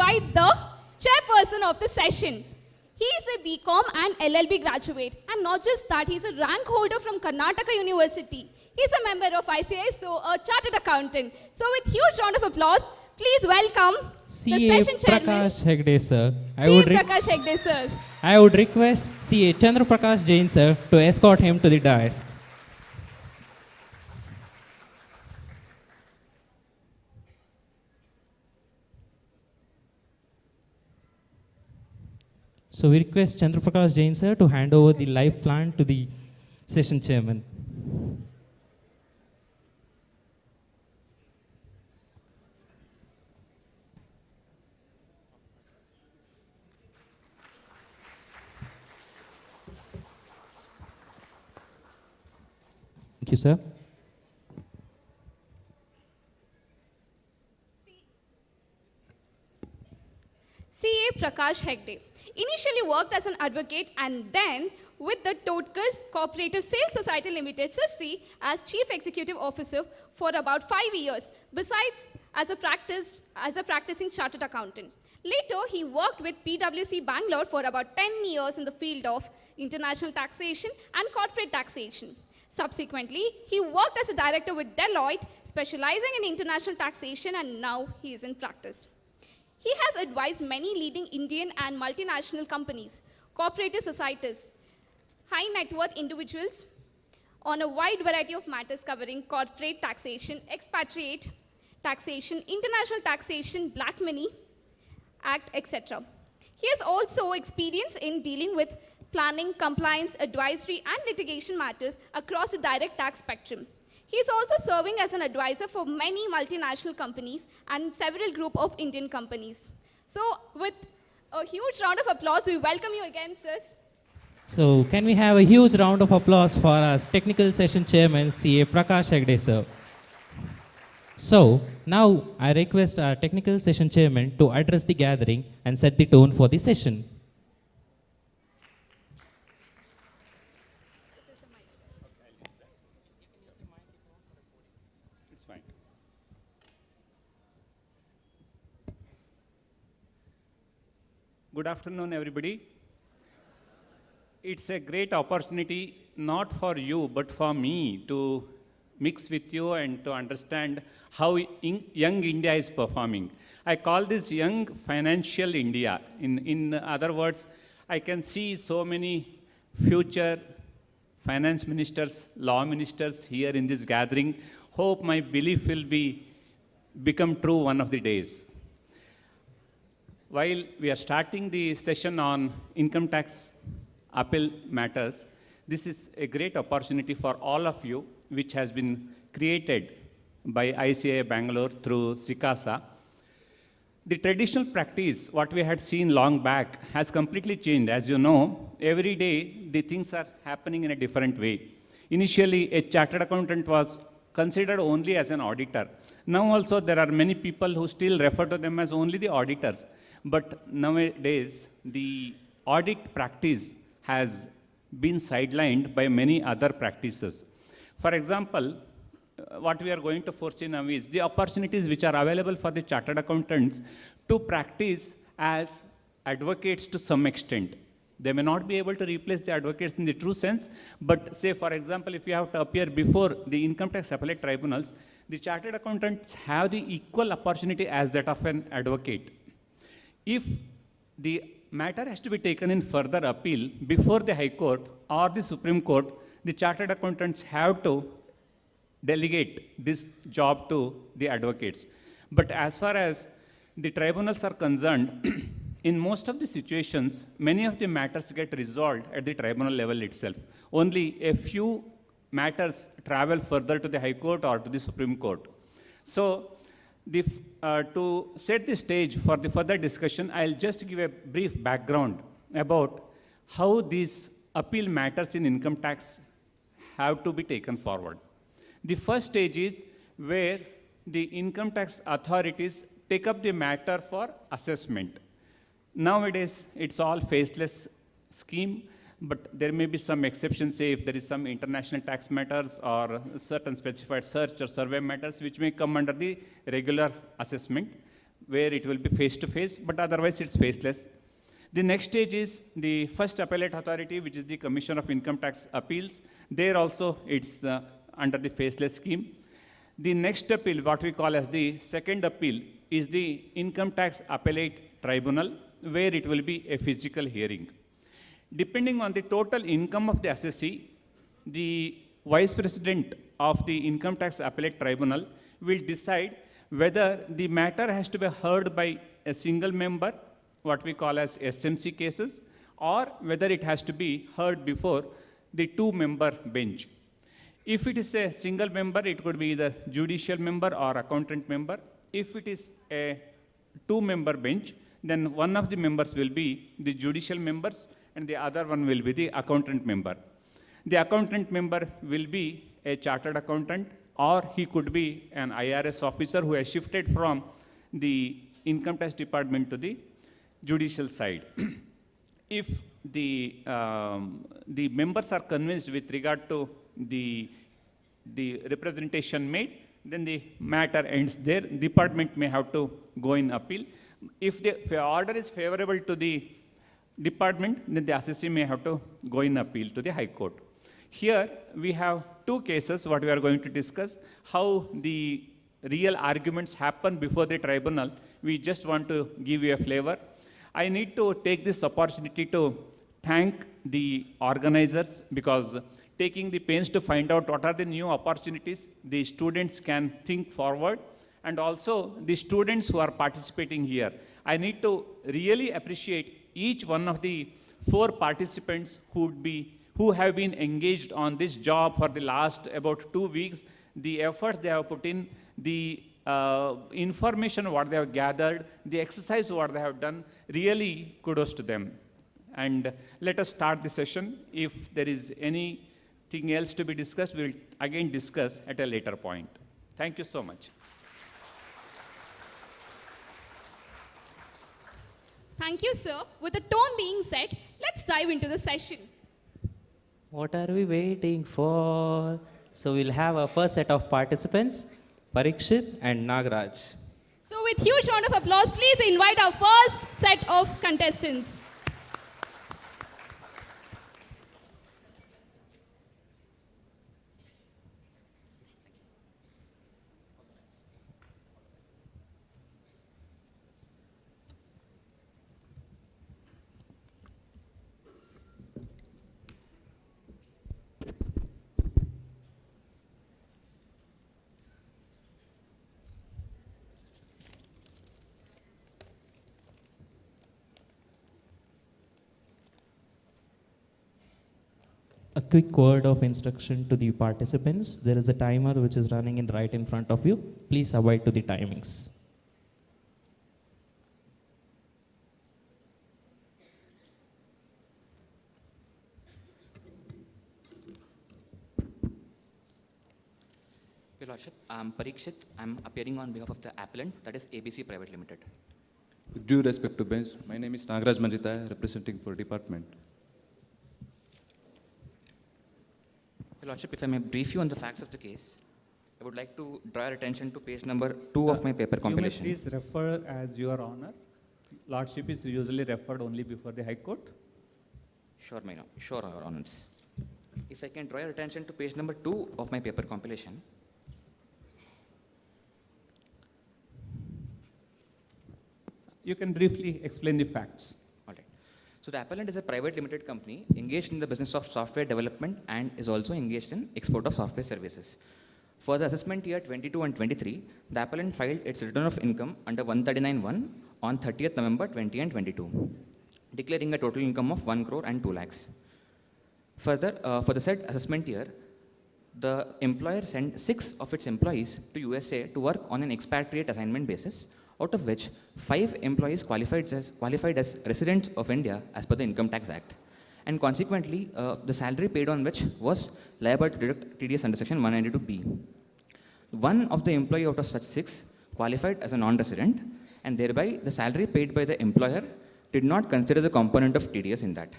invite the chairperson of the session. He is a BCom and LLB graduate, and not just that, he is a rank holder from Karnataka University. He is a member of ICA, so a chartered accountant. So with huge round of applause, please welcome the session chairman. CA.Prakash Hegde, sir. CA.Prakash Hegde, sir. I would request CA.Prakash Jain, sir, to escort him to the dais. So we request CA.Prakash Jain, sir, to hand over the live plan to the session chairman. Thank you, sir. CA.Prakash Hegde initially worked as an advocate and then with the Totkas Cooperative Sales Society Limited, CSC, as Chief Executive Officer for about 5 years, besides as a practicing chartered accountant. Later, he worked with PwC Bangalore for about 10 years in the field of international taxation and corporate taxation. Subsequently, he worked as a director with Deloitte, specializing in international taxation, and now he is in practice. He has advised many leading Indian and multinational companies, cooperative societies, high net worth individuals on a wide variety of matters covering corporate taxation, expatriate taxation, international taxation, black money act, etc. He has also experience in dealing with planning, compliance, advisory, and litigation matters across the direct tax spectrum. He is also serving as an advisor for many multinational companies and several group of Indian companies. So with a huge round of applause, we welcome you again, sir. So can we have a huge round of applause for our technical session chairman, CA.Prakash Hegde, sir. So now I request our technical session chairman to address the gathering and set the tone for the session. Good afternoon, everybody. It's a great opportunity, not for you, but for me to mix with you and to understand how young India is performing. I call this young financial India. In other words, I can see so many future finance ministers, law ministers here in this gathering. Hope my belief will become true one of the days. While we are starting the session on income tax appeal matters, this is a great opportunity for all of you, which has been created by ICA Bangalore through CICASA. The traditional practice, what we had seen long back, has completely changed. As you know, every day the things are happening in a different way. Initially, a chartered accountant was considered only as an auditor. Now also there are many people who still refer to them as only the auditors. But nowadays, the audit practice has been sidelined by many other practices. For example, what we are going to foresee now is the opportunities which are available for the chartered accountants to practice as advocates to some extent. They may not be able to replace the advocates in the true sense, but say, for example, if you have to appear before the income tax appellate tribunals, the chartered accountants have the equal opportunity as that of an advocate. If the matter has to be taken in further appeal before the High Court or the Supreme Court, the chartered accountants have to delegate this job to the advocates. But as far as the tribunals are concerned, in most of the situations, many of the matters get resolved at the tribunal level itself. Only a few matters travel further to the High Court or to the Supreme Court. So, to set the stage for the further discussion, I'll just give a brief background about how these appeal matters in income tax have to be taken forward. The first stage is where the income tax authorities take up the matter for assessment. Nowadays, it's all faceless scheme, but there may be some exceptions, say if there is some international tax matters or certain specified search or survey matters which may come under the regular assessment. where it will be face-to-face, but otherwise it's faceless. The next stage is the first appellate authority, which is the Commission of Income Tax Appeals. There also it's under the faceless scheme. The next appeal, what we call as the second appeal, is the Income Tax Appellate Tribunal, where it will be a physical hearing. Depending on the total income of the assessee, the Vice President of the Income Tax Appellate Tribunal will decide whether the matter has to be heard by a single member, what we call as SMC cases, or whether it has to be heard before the two-member bench. If it is a single member, it could be either judicial member or accountant member. If it is a two-member bench, then one of the members will be the judicial members and the other one will be the accountant member. The accountant member will be a chartered accountant, or he could be an IRS officer who has shifted from the income tax department to the judicial side. If the members are convinced with regard to the representation made, then the matter ends there. Department may have to go in appeal. If the order is favorable to the department, then the assessee may have to go in appeal to the High Court. Here we have two cases what we are going to discuss, how the real arguments happen before the tribunal. We just want to give you a flavor. I need to take this opportunity to thank the organizers, because taking the pains to find out what are the new opportunities the students can think forward, and also the students who are participating here. I need to really appreciate each one of the 4 participants who have been engaged on this job for the last about 2 weeks. The effort they have put in, the information what they have gathered, the exercise what they have done, really kudos to them. And let us start the session. If there is anything else to be discussed, we will again discuss at a later point. Thank you so much. Thank you, sir. With the tone being set, let's dive into the session. What are we waiting for? So we'll have our first set of participants, Parikshit and Nagraj. So with huge round of applause, please invite our first set of contestants. A quick word of instruction to the participants. There is a timer which is running right in front of you. Please abide to the timings. Your Lordship, I'm Parikshit. I'm appearing on behalf of the appellant, that is ABC Private Limited. With due respect to bench, my name is Nagraj Manjita, representing for department. Your Lordship, if I may brief you on the facts of the case, I would like to draw your attention to page number 2 of my paper compilation. You may please refer as your honor. Lordship is usually referred only before the High Court. Sure, Your Honors. If I can draw your attention to page number 2 of my paper compilation. You can briefly explain the facts. All right. So the appellant is a private limited company engaged in the business of software development and is also engaged in export of software services. For the assessment year 22 and 23, the appellant filed its return of income under 139(1) on 30th November 20 and 22, declaring a total income of 1 crore and 2 lakhs. Further, for the said assessment year, the employer sent 6 of its employees to USA to work on an expatriate assignment basis, out of which 5 employees qualified as residents of India as per the Income Tax Act. And consequently, the salary paid on which was liable to deduct TDS under section 192B. One of the employee out of such 6 qualified as a non-resident, and thereby the salary paid by the employer did not consider the component of TDS in that.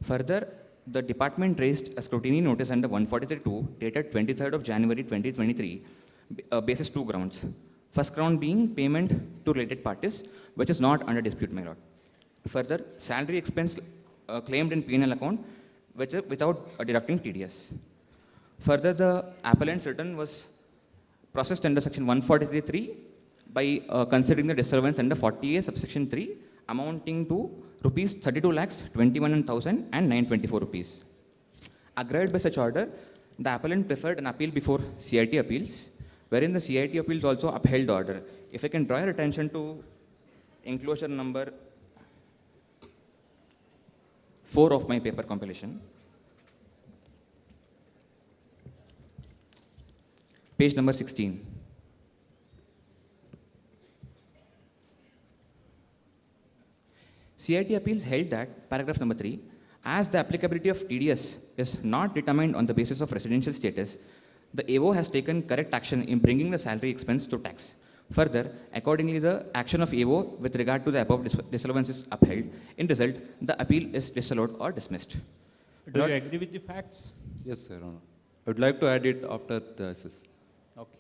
Further, the department raised a scrutiny notice under 143(2) dated 23rd of January 2023, basis 2 grounds. First ground being payment to related parties, which is not under dispute, my lord. Further, salary expense claimed in P&L account without deducting TDS. Further, the appellant's return was processed under section 143.3 by considering the disturbance under 40A subsection 3 amounting to rupees 32,21,924 rupees. Agreed by such order, the appellant preferred an appeal before CIT appeals, wherein the CIT appeals also upheld the order. If I can draw your attention to enclosure number 4 of my paper compilation, page number 16. CIT appeals held that, paragraph number 3, as the applicability of TDS is not determined on the basis of residential status, the AO has taken correct action in bringing the salary expense to tax. Further, accordingly, the action of AO with regard to the above disallowance is upheld. In result, the appeal is disallowed or dismissed. Do you agree with the facts? Yes, Your Honor. I would like to add it after the assess. Okay.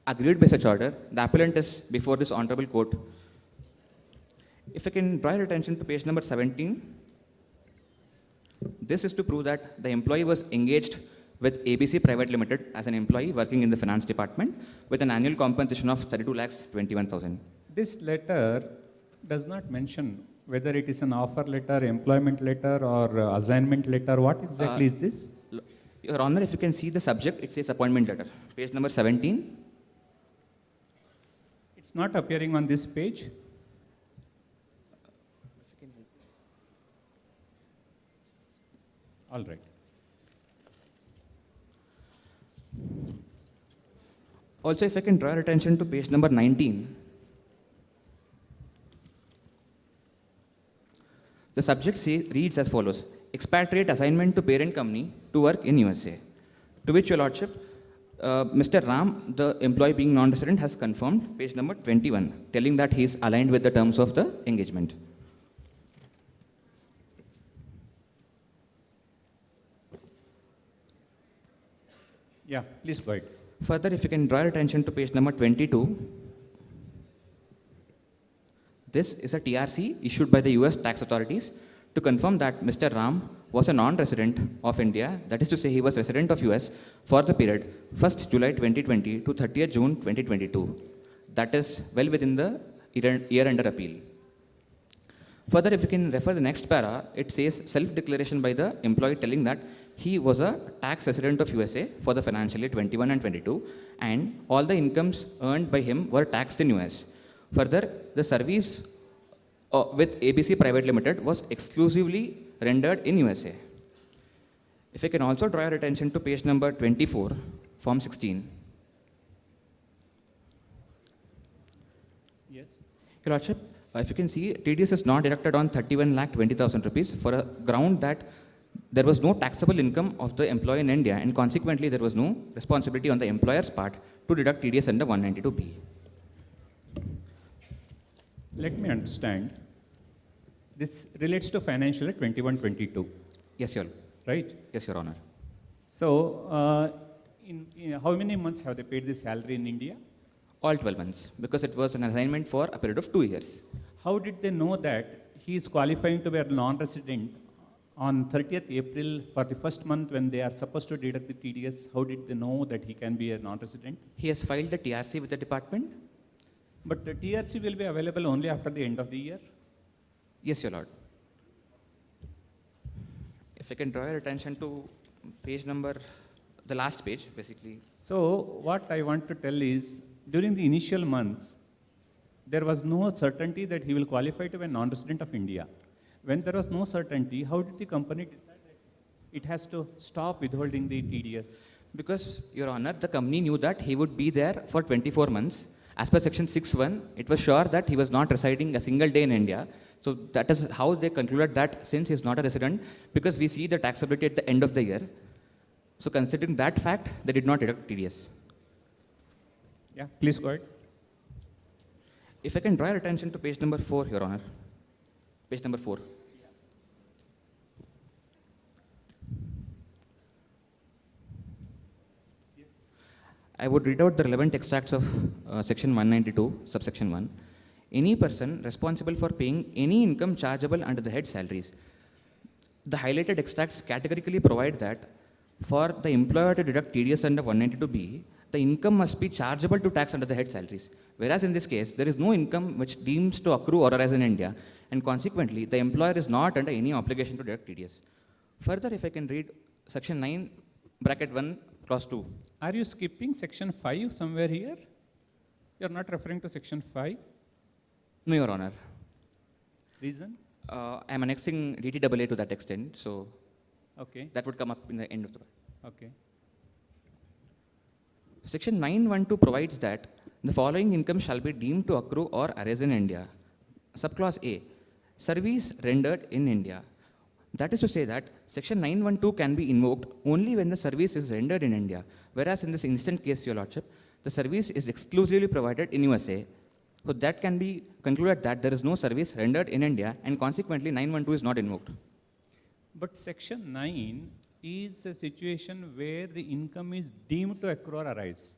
Agreed by such order, the appellant is before this honorable court. If I can draw your attention to page number 17, this is to prove that the employee was engaged with ABC Private Limited as an employee working in the finance department with an annual compensation of 32,21,000. This letter does not mention whether it is an offer letter, employment letter, or assignment letter. What exactly is this? Your Honor, if you can see the subject, it says appointment letter. Page number 17. It's not appearing on this page. All right. Also, if I can draw your attention to page number 19. The subject reads as follows: expatriate assignment to parent company to work in USA. To which, Your Lordship, Mr. Ram, the employee being non-resident, has confirmed, page number 21, telling that he is aligned with the terms of the engagement. Yeah, please go ahead. Further, if you can draw your attention to page number 22, this is a TRC issued by the US tax authorities to confirm that Mr. Ram was a non-resident of India, that is to say he was resident of US for the period 1st July 2020 to 30th June 2022. That is well within the year under appeal. Further, if you can refer the next para, it says self-declaration by the employee telling that he was a tax resident of USA for the financial year 21 and 22, and all the incomes earned by him were taxed in US. Further, the service with ABC Private Limited was exclusively rendered in USA. If I can also draw your attention to page number 24, form 16. Yes. Your Lordship, if you can see, TDS is not deducted on 31,20,000 rupees for a ground that there was no taxable income of the employee in India, and consequently there was no responsibility on the employer's part to deduct TDS under 192B. Let me understand. This relates to financial year 21-22, Yes, Your right? Yes, Your Honor. So, in how many months have they paid the salary in India? All 12 months, because it was an assignment for a period of 2 years. How did they know that he is qualifying to be a non-resident on 30th April for the first month when they are supposed to deduct the TDS? How did they know that he can be a non-resident? He has filed the TRC with the department. But the TRC will be available only after the end of the year? Yes, Your Lord. If I can draw your attention to page number, the last page, basically. So, what I want to tell is, during the initial months, there was no certainty that he will qualify to be a non-resident of India. When there was no certainty, how did the company decide that it has to stop withholding the TDS? Because, Your Honor, the company knew that he would be there for 24 months. As per section 6.1, it was sure that he was not residing a single day in India. So that is how they concluded that since he is not a resident, because we see the taxability at the end of the year. So considering that fact, they did not deduct TDS. Yeah, please go ahead. If I can draw your attention to page number 4, Your Honor. Page number 4. I would read out the relevant extracts of section 192, subsection 1. Any person responsible for paying any income chargeable under the head salaries. The highlighted extracts categorically provide that for the employer to deduct TDS under 192B, the income must be chargeable to tax under the head salaries. Whereas in this case, there is no income which deems to accrue or arise in India, and consequently, the employer is not under any obligation to deduct TDS. Further, if I can read section 9, bracket 1, clause 2. Are you skipping section 5 somewhere here? You're not referring to section 5? No, Your Honor. Reason? I am annexing DTAA to that extent, so Okay, that would come up in the end of the. okay. Section 912 provides that the following income shall be deemed to accrue or arise in India. Subclause A, service rendered in India. That is to say that section 912 can be invoked only when the service is rendered in India, whereas in this instant case, Your Lordship, the service is exclusively provided in USA. So that can be concluded that there is no service rendered in India, and consequently 912 is not invoked. But section 9 is a situation where the income is deemed to accrue or arise.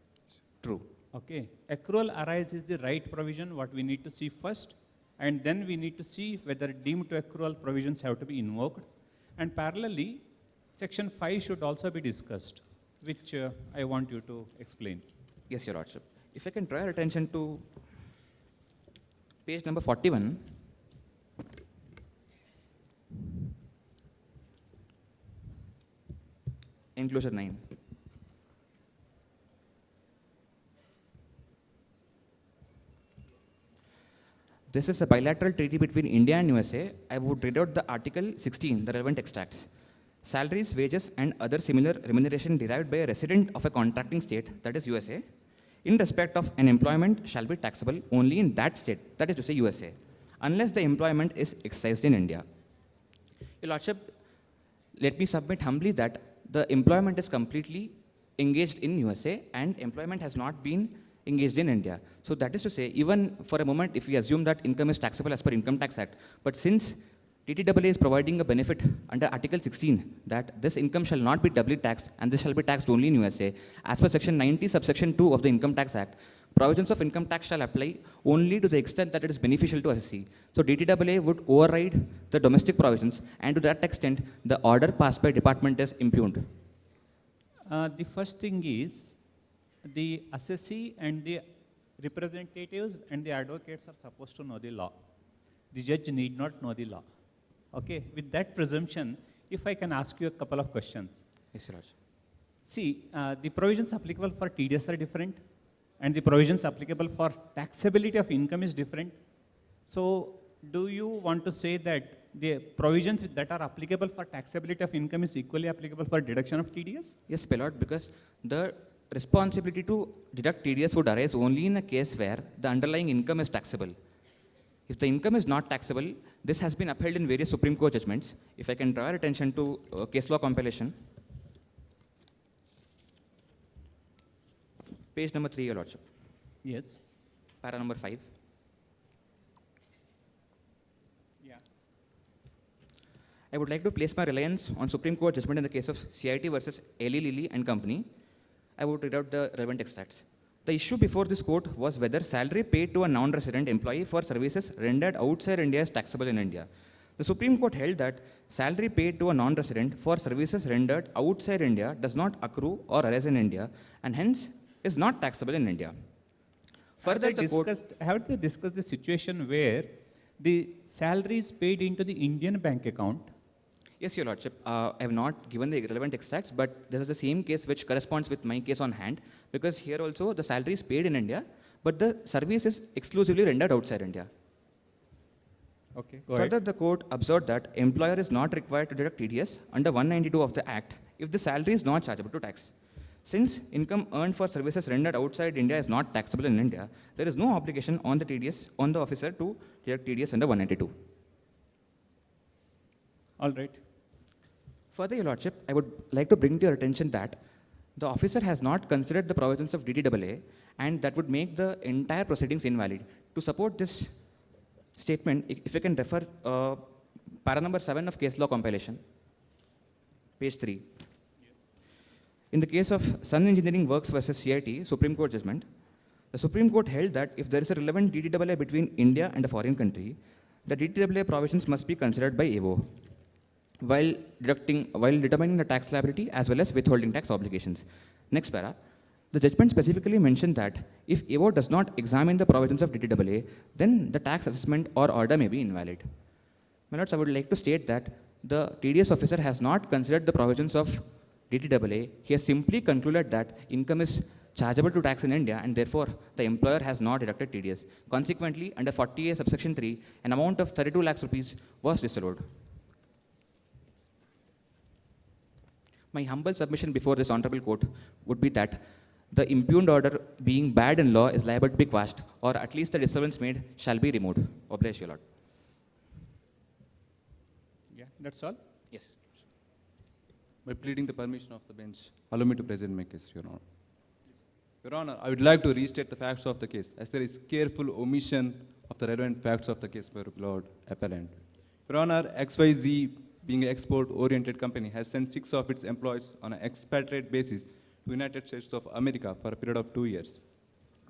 True. Okay, accrual arise is the right provision, what we need to see first, and then we need to see whether deemed to accrual provisions have to be invoked. And parallelly, section 5 should also be discussed, which I want you to explain. Yes, Your Lordship. If I can draw your attention to page number 41. Enclosure 9. This is a bilateral treaty between India and USA. I would read out the Article 16, the relevant extracts. Salaries, wages, and other similar remuneration derived by a resident of a contracting state, that is USA, in respect of an employment shall be taxable only in that state, that is to say USA, unless the employment is excised in India. Your Lordship, let me submit humbly that the employment is completely engaged in USA and employment has not been engaged in India. So that is to say, even for a moment, if we assume that income is taxable as per Income Tax Act, but since TTAA is providing a benefit under Article 16 that this income shall not be doubly taxed and this shall be taxed only in USA, as per Section 90, subsection 2 of the Income Tax Act, provisions of income tax shall apply only to the extent that it is beneficial to assessee. So DTAA would override the domestic provisions, and to that extent, the order passed by department is impugned. The first thing is, the assessee and the representatives and the advocates are supposed to know the law. The judge need not know the law. Okay, with that presumption, if I can ask you a couple of questions. Yes, Your Lordship. See, the provisions applicable for TDS are different, and the provisions applicable for taxability of income is different. So, do you want to say that the provisions that are applicable for taxability of income is equally applicable for deduction of TDS? Yes, Pelot, because the responsibility to deduct TDS would arise only in a case where the underlying income is taxable. If the income is not taxable, this has been upheld in various Supreme Court judgments. If I can draw your attention to case law compilation, page number 3, Your Lordship, Yes. para number 5. Yeah. I would like to place my reliance on Supreme Court judgment in the case of CIT versus Eli Lilly and Company. I would read out the relevant extracts. The issue before this court was whether salary paid to a non-resident employee for services rendered outside India is taxable in India. The Supreme Court held that salary paid to a non-resident for services rendered outside India does not accrue or arise in India and hence is not taxable in India. Further, Have they discussed the situation where the salary is paid into the Indian bank account? Yes, Your Lordship. I have not given the relevant extracts, but this is the same case which corresponds with my case on hand, because here also the salary is paid in India, but the service is exclusively rendered outside India. Okay, go Further, ahead. the court observed that employer is not required to deduct TDS under 192 of the Act if the salary is not chargeable to tax. Since income earned for services rendered outside India is not taxable in India, there is no obligation on the TDS on the officer to deduct TDS under 192. All right. Further, Your Lordship, I would like to bring to your attention that the officer has not considered the provisions of DTAA, and that would make the entire proceedings invalid. To support this statement, if you can refer para number 7 of case law compilation, page 3. In the case of Sun Engineering Works versus CIT, Supreme Court judgment, the Supreme Court held that if there is a relevant DTAA between India and a foreign country, the DTAA provisions must be considered by AWO while determining the tax liability as well as withholding tax obligations. Next para, the judgment specifically mentioned that if AWO does not examine the provisions of DTAA, then the tax assessment or order may be invalid. My lords, I would like to state that the TDS officer has not considered the provisions of DTAA. He has simply concluded that income is chargeable to tax in India and therefore the employer has not deducted TDS. Consequently, under 40A subsection 3, an amount of 32 lakhs rupees was disallowed. My humble submission before this honorable court would be that the impugned order being bad in law is liable to be quashed, or at least the disturbance made shall be removed. Oblige, your lord. Yeah, that's all. Yes. By pleading the permission of the bench, allow me to present my case, Your Honor. Your Honor, I would like to restate the facts of the case, as there is careful omission of the relevant facts of the case by Lord Appellant. Your Honor, XYZ, being an export-oriented company, has sent 6 of its employees on an expatriate basis to United States of America for a period of 2 years.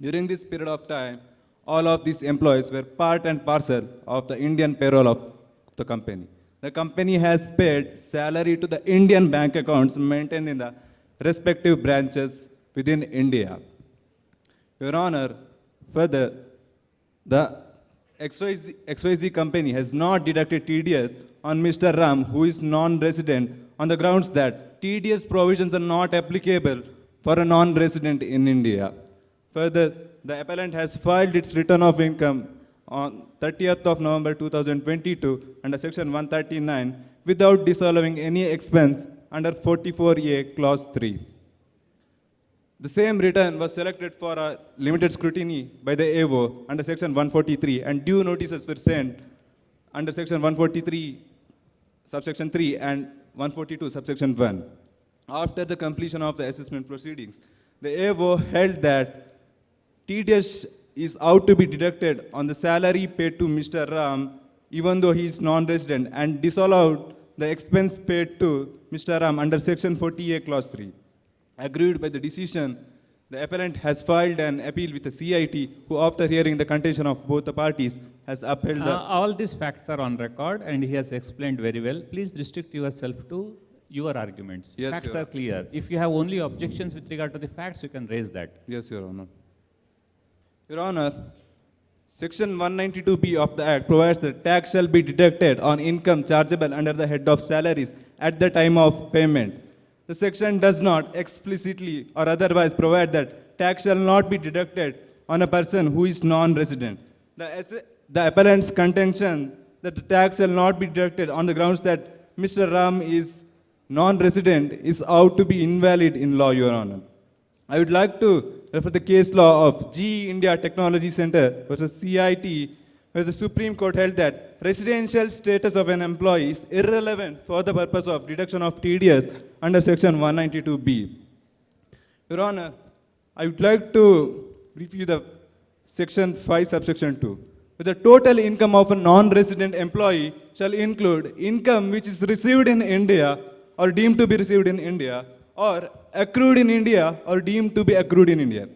During this period of time, all of these employees were part and parcel of the Indian payroll of the company. The company has paid salary to the Indian bank accounts maintained in the respective branches within India. Your Honor, further, the XYZ company has not deducted TDS on Mr. Ram, who is non-resident, on the grounds that TDS provisions are not applicable for a non-resident in India. Further, the appellant has filed its return of income on 30th of November 2022 under section 139 without disallowing any expense under 44A clause 3. The same return was selected for a limited scrutiny by the AWO under section 143 and due notices were sent under section 143 subsection 3 and 142 subsection 1. After the completion of the assessment proceedings, the AWO held that TDS is out to be deducted on the salary paid to Mr. Ram even though he is non-resident and disallowed the expense paid to Mr. Ram under section 40A clause 3. Agreed by the decision, the appellant has filed an appeal with the CIT, who after hearing the contention of both the parties has upheld the... All these facts are on record and he has explained very well. Please restrict yourself to your arguments. Yes, facts Your are clear. If you have only objections with regard to the facts, you can raise that. Yes, Your Honor. Your Honor, section 192B of the Act provides that tax shall be deducted on income chargeable under the head of salaries at the time of payment. The section does not explicitly or otherwise provide that tax shall not be deducted on a person who is non-resident. The appellant's contention that the tax shall not be deducted on the grounds that Mr. Ram is non-resident is out to be invalid in law, Your Honor. I would like to refer the case law of GE India Technology Center versus CIT, where the Supreme Court held that residential status of an employee is irrelevant for the purpose of deduction of TDS under section 192B. Your Honor, I would like to brief you the section 5 subsection 2. The total income of a non-resident employee shall include income which is received in India or deemed to be received in India or accrued in India or deemed to be accrued in India.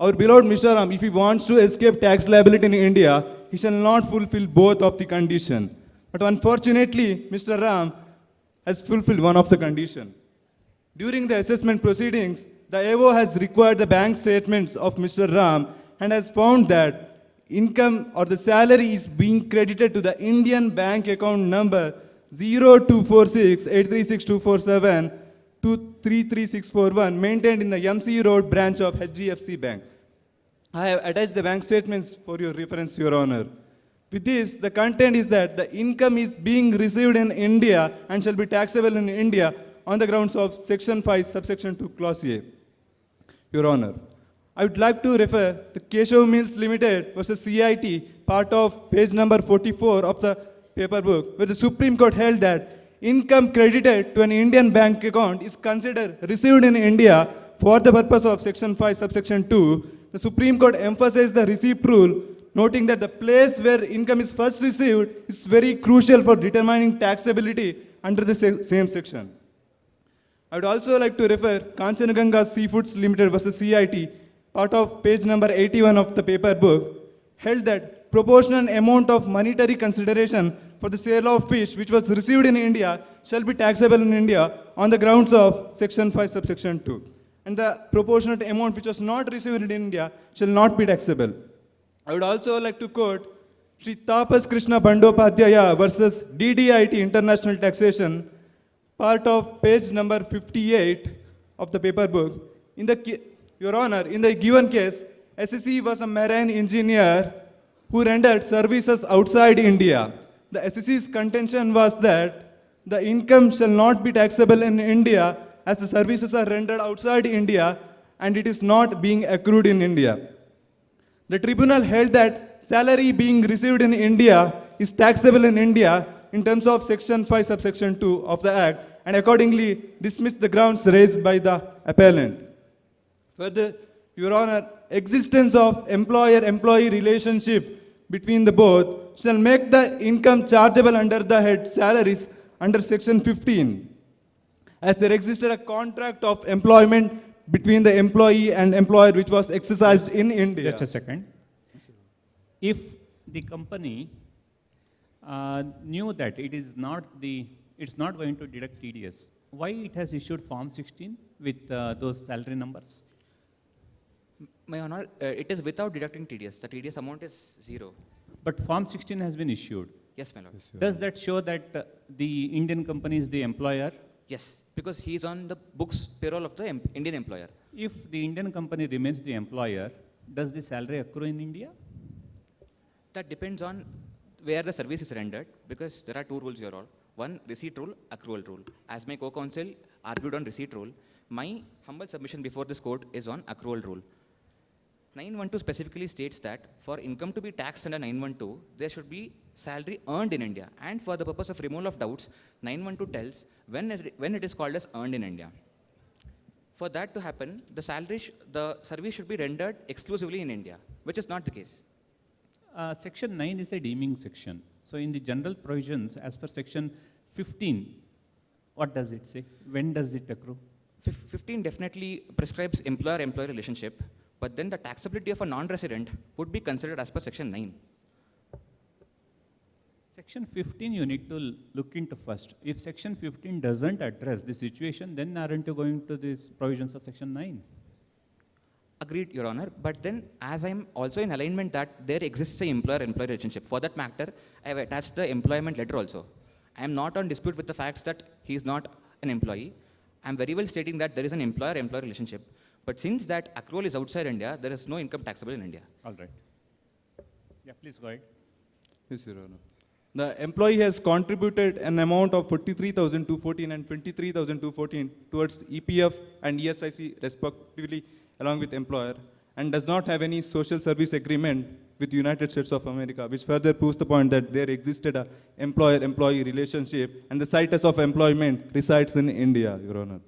Our beloved Mr. Ram, if he wants to escape tax liability in India, he shall not fulfill both of the condition. But unfortunately, Mr. Ram has fulfilled one of the condition. During the assessment proceedings, the AWO has required the bank statements of Mr. Ram and has found that income or the salary is being credited to the Indian bank account number 0246-836-247-233641 maintained in the MC Road branch of HDFC Bank. I have attached the bank statements for your reference, Your Honor. With this, the content is that the income is being received in India and shall be taxable in India on the grounds of section 5, subsection 2, clause A. Your Honor, I would like to refer the Keshav Mills Limited versus CIT, part of page number 44 of the paper book, where the Supreme Court held that income credited to an Indian bank account is considered received in India for the purpose of section 5, subsection 2. The Supreme Court emphasized the receipt rule, noting that the place where income is first received is very crucial for determining taxability under the same section. I would also like to refer Kanchanaganga Seafoods Limited versus CIT, part of page number 81 of the paper book, held that proportional amount of monetary consideration for the sale of fish which was received in India shall be taxable in India on the grounds of section 5 subsection 2. And the proportionate amount which was not received in India shall not be taxable. I would also like to quote Sri Tapas Krishna Bandopadhyaya versus DDIT International Taxation, part of page number 58 of the paper book. Your Honor, in the given case, SSE was a marine engineer who rendered services outside India. The SSE's contention was that the income shall not be taxable in India as the services are rendered outside India and it is not being accrued in India. The tribunal held that salary being received in India is taxable in India in terms of section 5 subsection 2 of the Act and accordingly dismissed the grounds raised by the appellant. Further, Your Honor, existence of employer-employee relationship between the both shall make the income chargeable under the head salaries under section 15, as there existed a contract of employment between the employee and employer which was exercised in India. Just a second. If the company knew that it's not going to deduct TDS, why it has issued Form 16 with those salary numbers? My Honor, it is without deducting TDS. The TDS amount is 0. But Form 16 has been issued. Yes, my Lord. Does that show that the Indian company is the employer? Yes, because he is on the books payroll of the Indian employer. If the Indian company remains the employer, does the salary accrue in India? That depends on where the service is rendered, because there are two rules here. One, receipt rule, accrual rule. As my co-counsel argued on receipt rule, my humble submission before this court is on accrual rule. 912 specifically states that for income to be taxed under 912, there should be salary earned in India. And for the purpose of removal of doubts, 912 tells when it is called as earned in India. For that to happen, the service should be rendered exclusively in India, which is not the case. Section 9 is a deeming section. So in the general provisions, as per Section 15, what does it say? When does it accrue? 15 definitely prescribes employer-employee relationship, but then the taxability of a non-resident would be considered as per Section 9. Section 15 you need to look into first. If Section 15 doesn't address the situation, then aren't you going to these provisions of Section 9? Agreed, Your Honor. But then, as I'm also in alignment that there exists an employer-employee relationship. For that matter, I have attached the employment letter also. I am not on dispute with the facts that he is not an employee. I am very well stating that there is an employer-employee relationship. But since that accrual is outside India, there is no income taxable in India. All right. Yeah, please go ahead. Yes, Your Honor. The employee has contributed an amount of 43,214 and 23,214 towards EPF and ESIC respectively along with employer and does not have any social service agreement with United States of America, which further proves the point that there existed a employer-employee relationship and the situs of employment resides in India, Your Honor.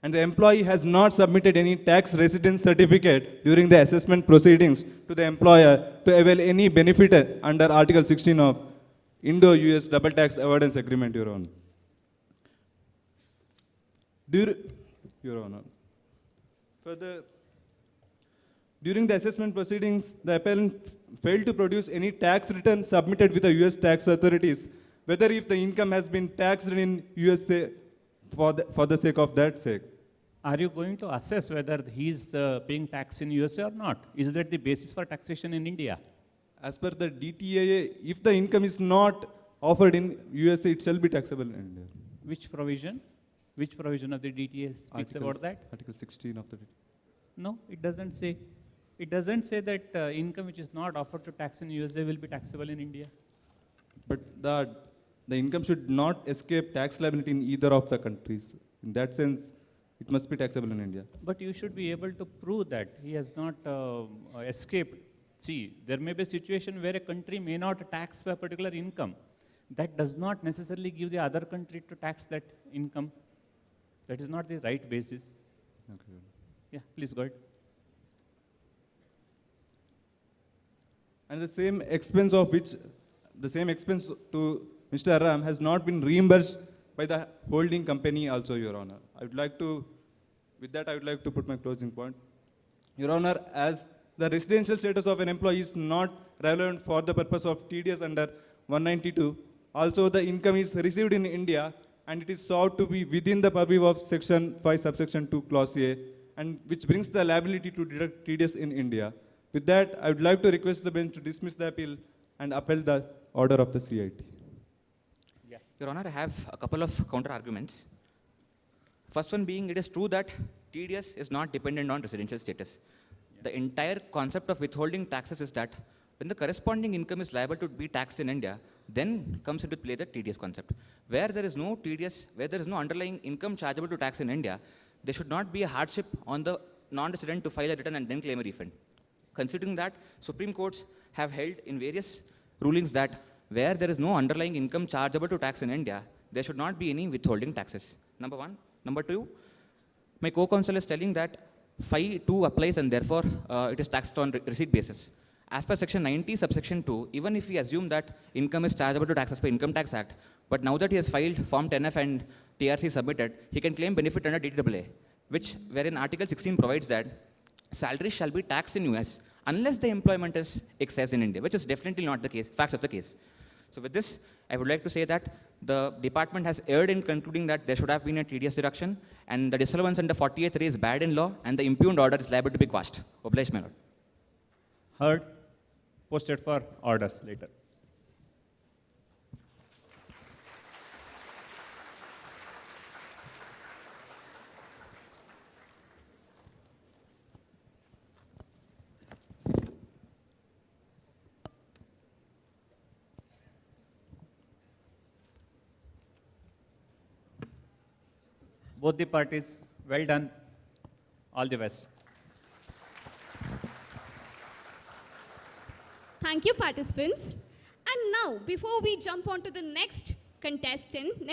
And the employee has not submitted any tax residence certificate during the assessment proceedings to the employer to avail any benefit under Article 16 of Indo-US Double Tax Avoidance Agreement, Your Honor. Your Honor. Further, during the assessment proceedings, the appellant failed to produce any tax return submitted with the US tax authorities, whether if the income has been taxed in USA for the sake of that sake. Are you going to assess whether he is paying tax in USA or not? Is that the basis for taxation in India? As per the DTAA, if the income is not offered in USA, it shall be taxable in India. Which provision? Which provision of the DTA speaks about that? Article 16 of the DTA. No, it doesn't say. It doesn't say that income which is not offered to tax in USA will be taxable in India. But the income should not escape tax liability in either of the countries. In that sense, it must be taxable in India. But you should be able to prove that he has not escaped. See, there may be a situation where a country may not tax a particular income. That does not necessarily give the other country to tax that income. That is not the right basis. Okay. Yeah, please go ahead. And the same expense to Mr. Aram has not been reimbursed by the holding company also, Your Honor. With that, I would like to put my closing point. Your Honor, as the residential status of an employee is not relevant for the purpose of TDS under 192, also the income is received in India and it is sought to be within the purview of Section 5, subsection 2, clause A, and which brings the liability to deduct TDS in India. With that, I would like to request the bench to dismiss the appeal and upheld the order of the CIT. Your Honor, I have a couple of counter arguments. First one being, it is true that TDS is not dependent on residential status. The entire concept of withholding taxes is that when the corresponding income is liable to be taxed in India, then comes into play the TDS concept. Where there is no TDS, where there is no underlying income chargeable to tax in India, there should not be a hardship on the non-resident to file a return and then claim a refund. Considering that, Supreme Courts have held in various rulings that where there is no underlying income chargeable to tax in India, there should not be any withholding taxes. Number one. Number two, my co-counsel is telling that 5(2) applies and therefore it is taxed on receipt basis. As per section 90, subsection 2, even if we assume that income is chargeable to tax as per Income Tax Act, but now that he has filed Form 10F and TRC submitted, he can claim benefit under DTAA, wherein Article 16 provides that salary shall be taxed in US unless the employment is excised in India, which is definitely not the case, facts of the case. So with this, I would like to say that the department has erred in concluding that there should have been a TDS deduction, and the disallowance under 48(3) is bad in law, and the impugned order is liable to be quashed. Obliged, my lord. Heard, posted for orders later. Both the parties, well done. All the best. Thank you, participants. And now, before we jump on to the next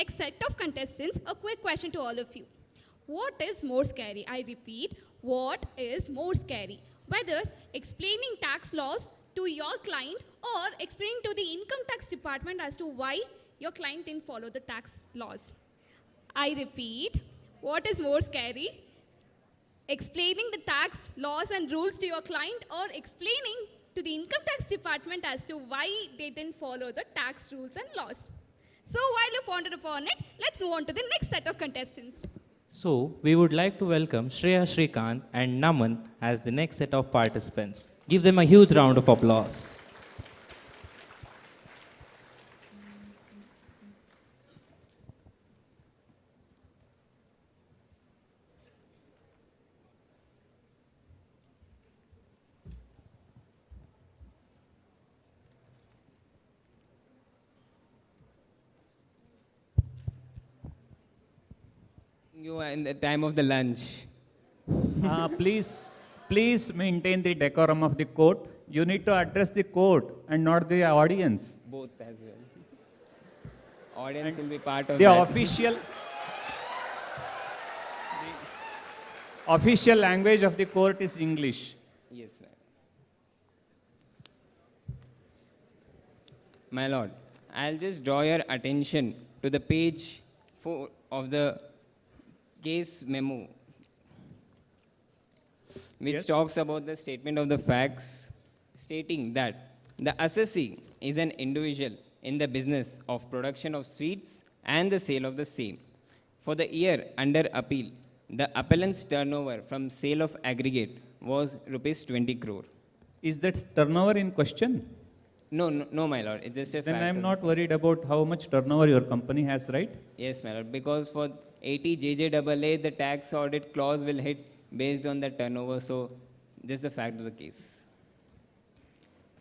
set of contestants, a quick question to all of you. What is more scary? I repeat, what is more scary? Whether explaining tax laws to your client or explaining to the income tax department as to why your client didn't follow the tax laws. I repeat, what is more scary? Explaining the tax laws and rules to your client or explaining to the income tax department as to why they didn't follow the tax rules and laws. So while you ponder upon it, let's move on to the next set of contestants. So, we would like to welcome Shreya Shrikant and Naman as the next set of participants. Give them a huge round of applause. You are in the time of the lunch. Please maintain the decorum of the court. You need to address the court and not the audience. Both as well. Audience will be part of The that. official language of the court is English. Yes, ma'am. My lord, I'll just draw your attention to the page 4 of the case memo, which Yes. talks about the statement of the facts, stating that the assessee is an individual in the business of production of sweets and the sale of the same. For the year under appeal, the appellant's turnover from sale of aggregate was rupees 20 crore. Is that turnover in question? No, my lord, it's just a Then fact. I am not worried about how much turnover your company has, right? Yes, my lord, because for 80 JJAA, the tax audit clause will hit based on the turnover, so this is the fact of the case.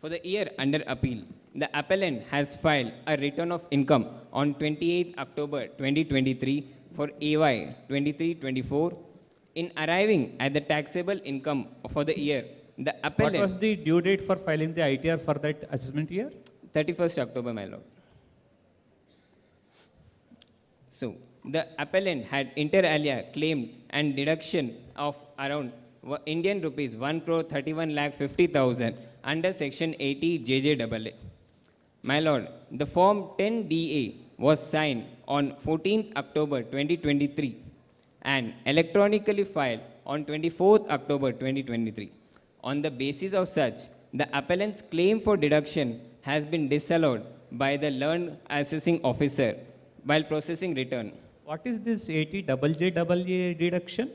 For the year under appeal, the appellant has filed a return of income on 28th October 2023 for AY 23-24. In arriving at the taxable income for the year, the What appellant... was the due date for filing the ITR for that assessment year? 31st October, my lord. So, the appellant had inter alia claimed and deduction of around Indian rupees 1,31,50,000 under section 80 JJAA. My lord, the form 10DA was signed on 14th October 2023 and electronically filed on 24th October 2023. On the basis of such, the appellant's claim for deduction has been disallowed by the learned assessing officer while processing return. What is this 80JJAA deduction?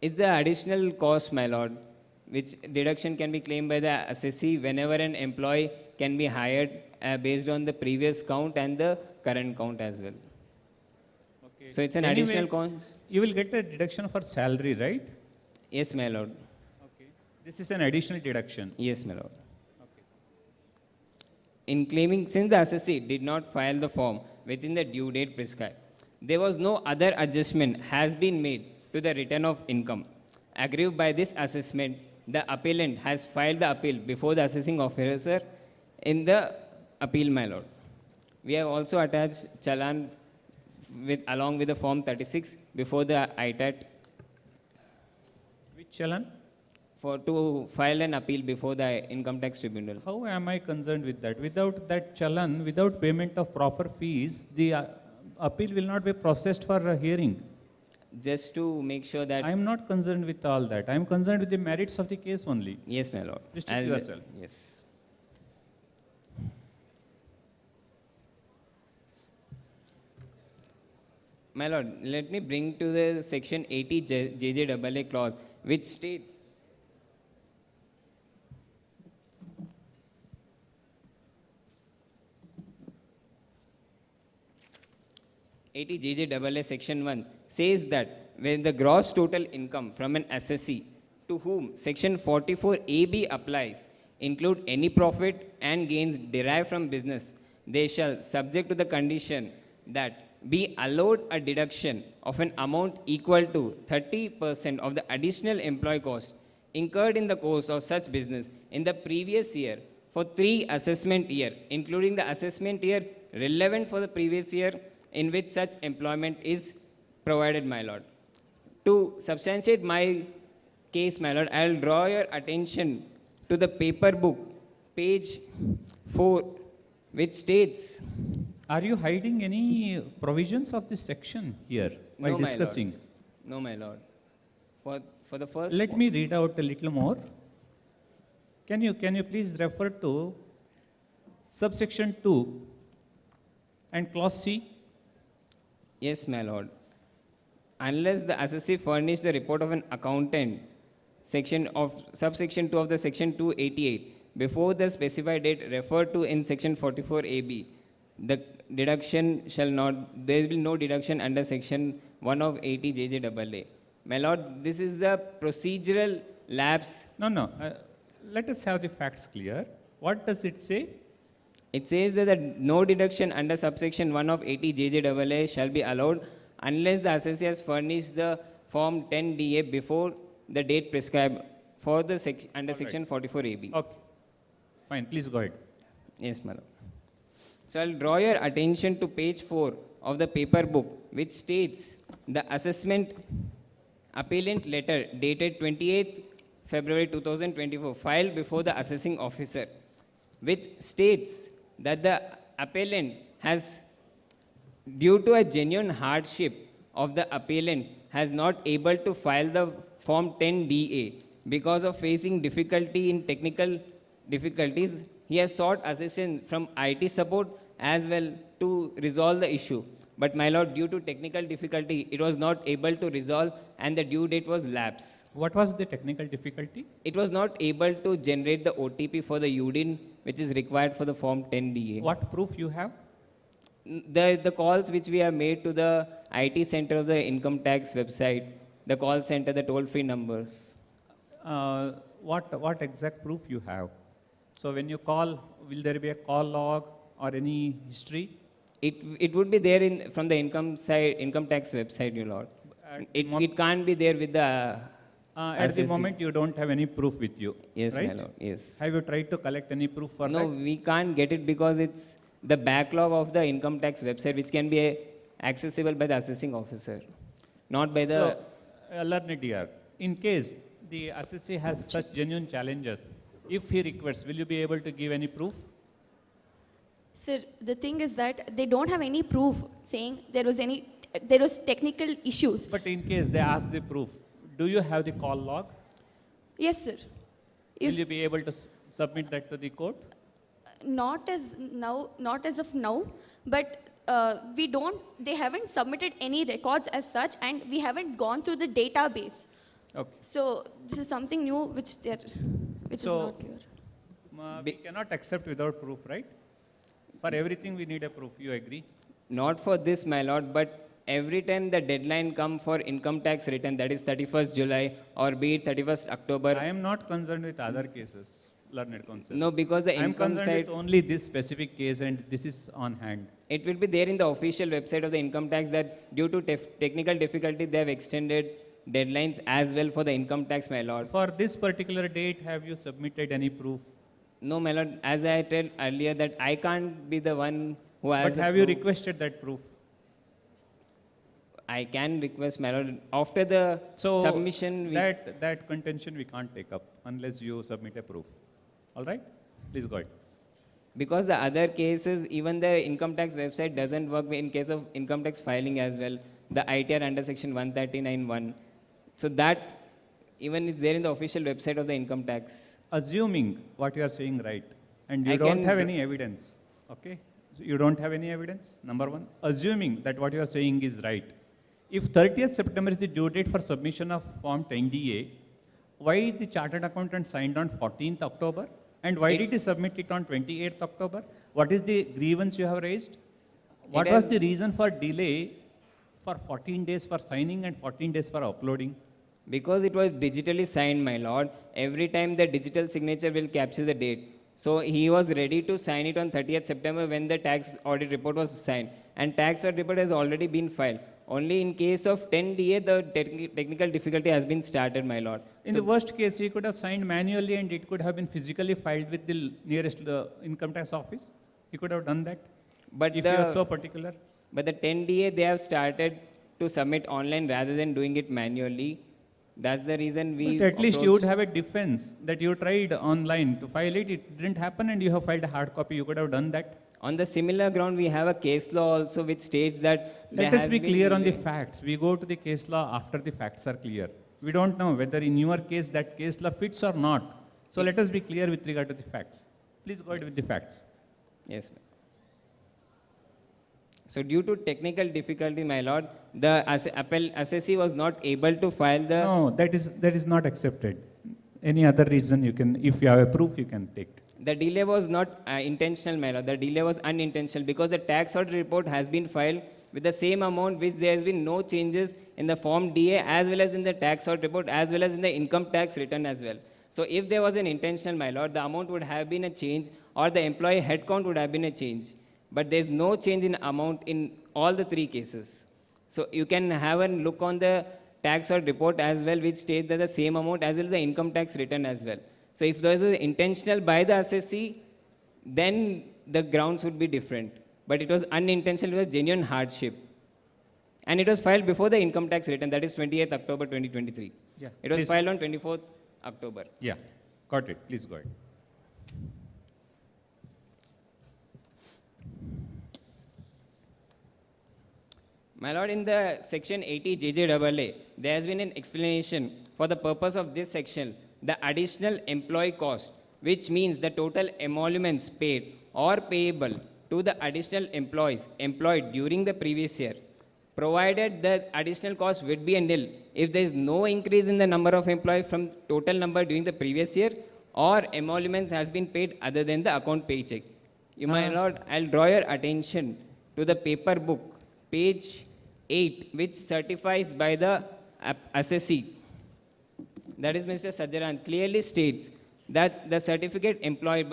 Is the additional cost, my lord, which deduction can be claimed by the assessee whenever an employee can be hired based on the previous count and the current count as well. Okay. So it's an Anyway, additional cost. You will get a deduction for salary, right? Yes, my lord. Okay. This is an additional deduction. Yes, my lord. In claiming, since the assessee did not file the form within the due date prescribed, there was no other adjustment has been made to the return of income. Aggrieved by this assessment, the appellant has filed the appeal before the assessing officer in the appeal, my lord. We have also attached challan along with the form 36 before the ITAT Which challan? to file an appeal before the income tax tribunal. How am I concerned with that? Without that challan, without payment of proper fees, the appeal will not be processed for a hearing. Just to make sure that I am not concerned with all that. I am concerned with the merits of the case only. yes, my lord. Restrict yourself. Yes. My lord, let me bring to the section 80 JJAA clause, which states JJAA section 1 says that when the gross total income from an assessee to whom section 44AB applies include any profit and gains derived from business, they shall, subject to the condition that be allowed a deduction of an amount equal to 30% of the additional employee cost incurred in the course of such business in the previous year for 3 assessment year, including the assessment year relevant for the previous year in which such employment is provided, my lord. To substantiate my case, my lord, I will draw your attention to the paper book, page 4, which states, Are you hiding any provisions of this section here while No, my discussing? no, my lord. For the first Let me read out a little more. Can you please refer to subsection 2 and clause C? Yes, my lord. Unless the assessee furnish the report of an accountant, section of subsection 2 of the section 288, before the specified date referred to in section 44AB, the deduction shall not, there will be no deduction under section 1 of 80 JJAA. My lord, this is the procedural lapse. No. Let us have the facts clear. What does it say? It says that no deduction under subsection 1 of 80 JJAA shall be allowed unless the assessee has furnished the form 10DA before the date prescribed for the under section 44AB. Okay. Fine. Please go ahead. Yes, my lord. So I'll draw your attention to page 4 of the paper book, which states the assessment appellant letter dated 28th February 2024 filed before the assessing officer, which states that the appellant has, due to a genuine hardship of the appellant, has not able to file the form 10DA because of facing difficulty in technical difficulties. He has sought assistance from IT support as well to resolve the issue. But my lord, due to technical difficulty, it was not able to resolve and the due date was lapsed. What was the technical difficulty? It was not able to generate the OTP for the UDIN, which is required for the form 10DA. What proof you have? The calls which we have made to the IT center of the income tax website, the call center, the toll-free numbers. What exact proof you have? So when you call, will there be a call log or any history? It would be there from the income tax website, your lord. It can't be there with the At the moment, you don't have any proof with you. Yes, right? my lord. Yes. Have you tried to collect any proof for No, that? we can't get it because it's the backlog of the income tax website, which can be accessible by the assessing officer, not by the. So, learned dear, in case the assessee has such genuine challenges, if he requests, will you be able to give any proof? Sir, the thing is that they don't have any proof saying there was technical issues. But in case they ask the proof, do you have the call log? Yes, sir. Will If you be able to submit that to the court? not as of now, but they haven't submitted any records as such, and we haven't gone through the database. Okay. So this is something new which is So, not clear. We cannot accept without proof, right? For everything we need a proof, you agree? Not for this, my lord, but every time the deadline come for income tax return, that is 31st July or be it 31st October. I am not concerned with other cases, learned counsel. No, because the I am income concerned side, with only this specific case and this is on hand. it will be there in the official website of the income tax that due to technical difficulty, they have extended deadlines as well for the income tax, my lord. For this particular date, have you submitted any proof? No, my lord, as I told earlier that I can't be the one who has But the have you proof. requested that proof? I can request, my lord, after the So submission. that contention we can't take up unless you submit a proof. All right? Please go ahead. Because the other cases, even the income tax website doesn't work in case of income tax filing as well. The ITR under section 139(1). So that even it's there in the official website of the income tax. Assuming what you are saying right, and you I don't can have do- any evidence, okay? So you don't have any evidence, number one. Assuming that what you are saying is right. If 30th September is the due date for submission of Form 10DA, why the chartered accountant signed on 14th October? And why did he submit it on 28th October? What is the grievance you have raised? What was has- the reason for delay for 14 days for signing and 14 days for uploading? Because it was digitally signed, my lord, every time the digital signature will capture the date. So he was ready to sign it on 30th September when the tax audit report was signed. And tax audit report has already been filed. Only in case of 10DA, the technical difficulty has been started, my lord. In the worst case, he could have signed manually and it could have been physically filed with the nearest income tax office. He could have done that. But If the, you are so particular. But the 10DA, they have started to submit online rather than doing it manually. That's the reason we. But at least you would approached- have a defense that you tried online to file it. It didn't happen and you have filed a hard copy. You could have done that. On the similar ground, we have a case law also which states that. there Let us has be been clear on the delay. facts. We go to the case law after the facts are clear. We don't know whether in your case that case law fits or not. So let us be clear with regard to the facts. Please go ahead with the facts. Yes, ma'am. So due to technical difficulty, my lord, the assessee was not able to file the. No, that is not accepted. Any other reason you can, if you have a proof, you can take. The delay was not intentional, my lord. The delay was unintentional because the tax audit report has been filed with the same amount which there has been no changes in the Form DA as well as in the tax audit report as well as in the income tax return as well. So if there was an intentional, my lord, the amount would have been a change or the employee headcount would have been a change. But there is no change in amount in all the three cases. So you can have a look on the tax audit report as well which states that the same amount as well as the income tax return as well. So if there is an intentional by the assessee, then the grounds would be different. But it was unintentional, it was genuine hardship. And it was filed before the income tax return, that is 28th October 2023. Yeah, It was please. filed on 24th October. Yeah, got it. Please go ahead. My lord, in the section 80 JJAA, there has been an explanation for the purpose of this section, the additional employee cost, which means the total emoluments paid or payable to the additional employees employed during the previous year, provided the additional cost would be a nil if there is no increase in the number of employees from total number during the previous year or emoluments has been paid other than the account paycheck. My lord, I'll draw your attention to the paper book, page 8, which certifies by the assessee. That is Mr. Sajjaran, clearly states that the certificate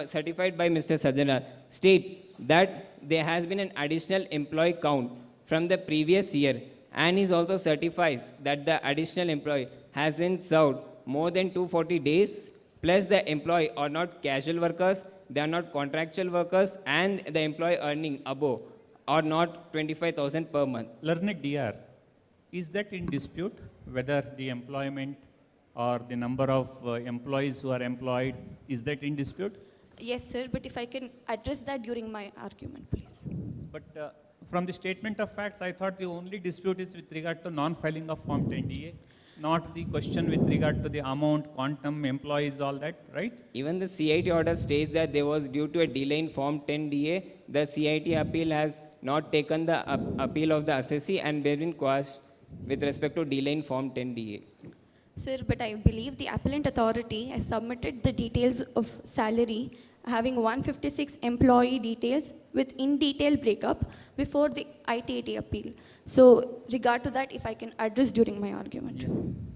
certified by Mr. Sajjaran state that there has been an additional employee count from the previous year, and he also certifies that the additional employee hasn't served more than 240 days, plus the employee are not casual workers, they are not contractual workers, and the employee earning above are not 25,000 per month. Learned DR, is that in dispute whether the employment or the number of employees who are employed, is that in dispute? Yes, sir, but if I can address that during my argument, please. But from the statement of facts, I thought the only dispute is with regard to non-filing of Form 10DA, not the question with regard to the amount, quantum, employees, all that, right? Even the CIT order states that there was due to a delay in Form 10DA, the CIT appeal has not taken the appeal of the assessee and been quashed with respect to delay in Form 10DA. Sir, but I believe the appellant authority has submitted the details of salary having 156 employee details with in detail breakup before the ITAT appeal. So regard to that, if I can address during my argument.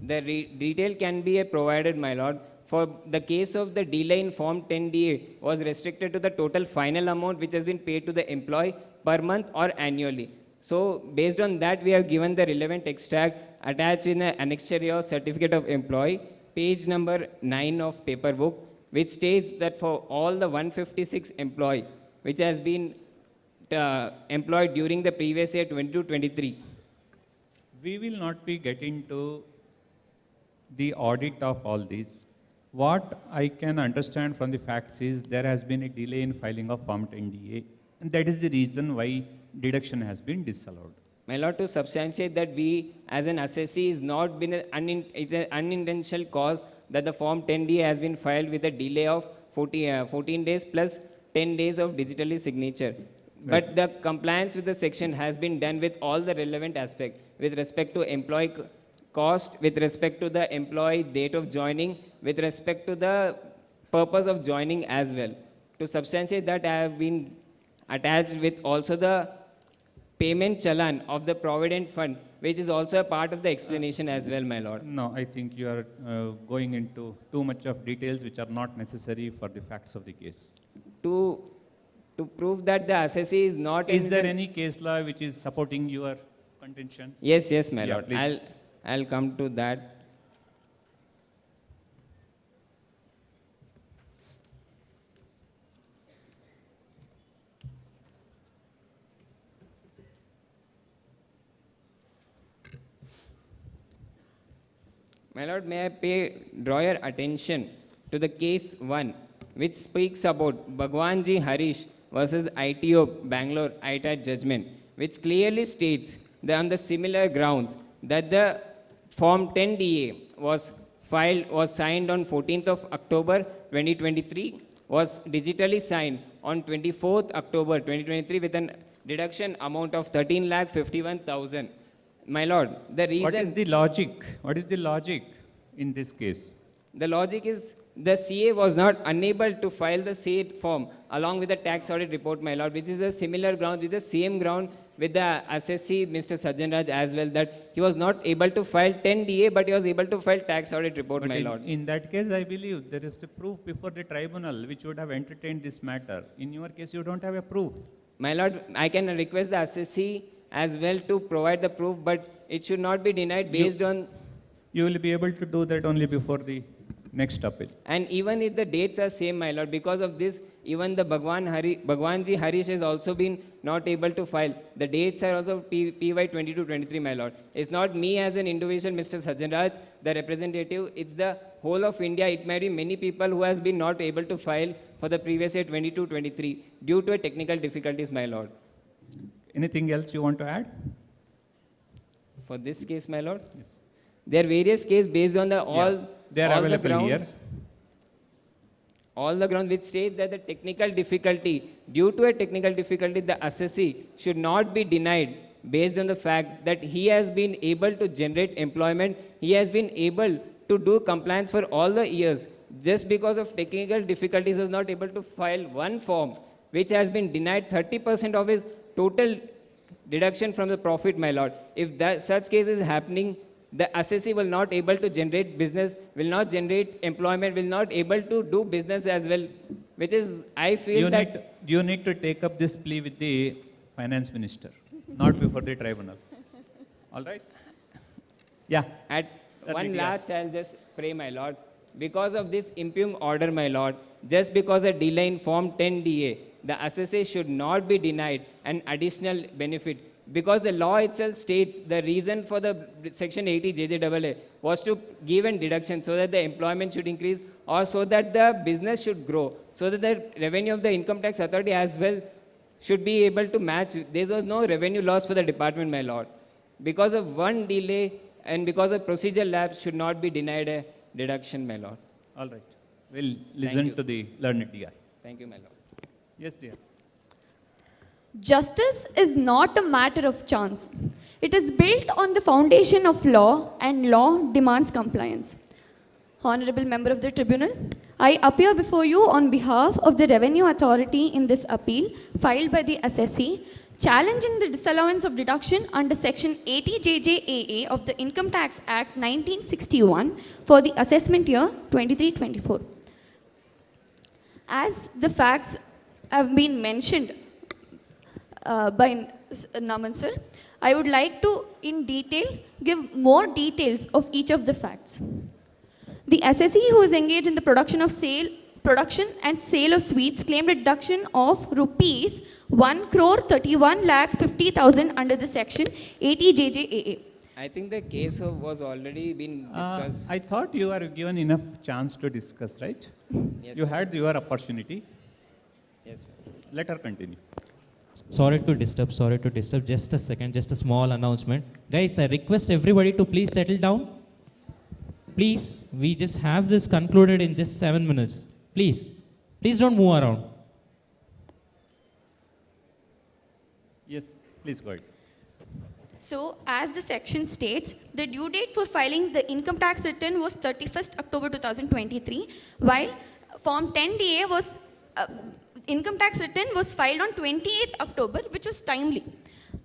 The detail can be provided, my lord. For the case of the delay in Form 10DA was restricted to the total final amount which has been paid to the employee per month or annually. So based on that, we have given the relevant extract attached in an annexure of certificate of employee, page number 9 of paper book, which states that for all the 156 employee which has been employed during the previous year 22-23. We will not be getting to the audit of all these. What I can understand from the facts is there has been a delay in filing of Form 10DA, and that is the reason why deduction has been disallowed. My lord, to substantiate that we as an assessee is not been it's an unintentional cause that the Form 10DA has been filed with a delay of 14 days plus 10 days of digitally signature. Right. But the compliance with the section has been done with all the relevant aspects with respect to employee cost, with respect to the employee date of joining, with respect to the purpose of joining as well. To substantiate that, I have been attached with also the payment challan of the Provident Fund, which is also a part of the explanation as well, my lord. No, I think you are going into too much of details which are not necessary for the facts of the case. To prove that the assessee is not... Is there any case law which is supporting your contention? Yes, yes, my Yeah, lord. please. I'll come to that. My lord, may I draw your attention to the case 1, which speaks about Bhagwanji Harish versus ITO Bangalore ITAT judgment, which clearly states that on the similar grounds that the Form 10DA was signed on 14th of October 2023, was digitally signed on 24th October 2023 with a deduction amount of 13,51,000. My lord, the reason... What is the logic? What is the logic in this case? The logic is the CA was not unable to file the said form along with the tax audit report, my lord, which is a similar ground, with the same ground with the assessee, Mr. Sajjan Raj, as well, that he was not able to file 10DA, but he was able to file tax audit report, But my lord. in that case, I believe there is a proof before the tribunal which would have entertained this matter. In your case, you don't have a proof. My lord, I can request the assessee as well to provide the proof, but it should not be denied based on... You will be able to do that only before the next appeal. And even if the dates are same, my lord, because of this, even the Bhagwanji Harish has also been not able to file. The dates are also PY 22-23, my lord. It's not me as an individual, Mr. Sajjan Raj, the representative. It's the whole of India. It might be many people who has been not able to file for the previous year 22-23 due to a technical difficulties, my lord. Anything else you want to add? For this case, my lord? Yes. There are various cases based on the They are available here. All the grounds which state that the technical difficulty, due to a technical difficulty, the assessee should not be denied based on the fact that he has been able to generate employment, he has been able to do compliance for all the years. Just because of technical difficulties, he was not able to file one form, which has been denied 30% of his total deduction from the profit, my lord. If that, such case is happening, the assessee will not able to generate business, will not generate employment, will not able to do business as well, which is, I feel You need to take up this plea with the finance minister, not before the tribunal. All right? Yeah. At one last, I'll just pray, my lord. Because of this impugned order, my lord, just because a delay in Form 10DA, the assessee should not be denied an additional benefit. Because the law itself states the reason for the Section 80 JJAA was to give a deduction so that the employment should increase or so that the business should grow, so that the revenue of the income tax authority as well should be able to match. There was no revenue loss for the department, my lord. Because of one delay and because of procedural lapse should not be denied a deduction, my lord. All right. We'll listen you. to the learned DI. Thank you, my lord. Yes, dear. Justice is not a matter of chance. It is built on the foundation of law, and law demands compliance. Honorable member of the tribunal, I appear before you on behalf of the Revenue Authority in this appeal filed by the assessee, challenging the disallowance of deduction under Section 80 JJAA of the Income Tax Act 1961 for the assessment year 23-24. As the facts have been mentioned by Naman sir, I would like to, in detail, give more details of each of the facts. The assessee who is engaged in the production and sale of sweets claimed a deduction of rupees 1,31,50,000 under the section 80 JJAA. I think the case was already been discussed. I thought you were given enough chance to discuss, right? Yes, You ma'am. had your opportunity. Yes, ma'am. Let her continue. Sorry to disturb. Just a second, just a small announcement. Guys, I request everybody to please settle down. Please, we just have this concluded in just 7 minutes. Please don't move around. Yes, please go ahead. So, as the section states, the due date for filing the income tax return was 31st October 2023, while Form 10DA was, income tax return was filed on 28th October, which was timely.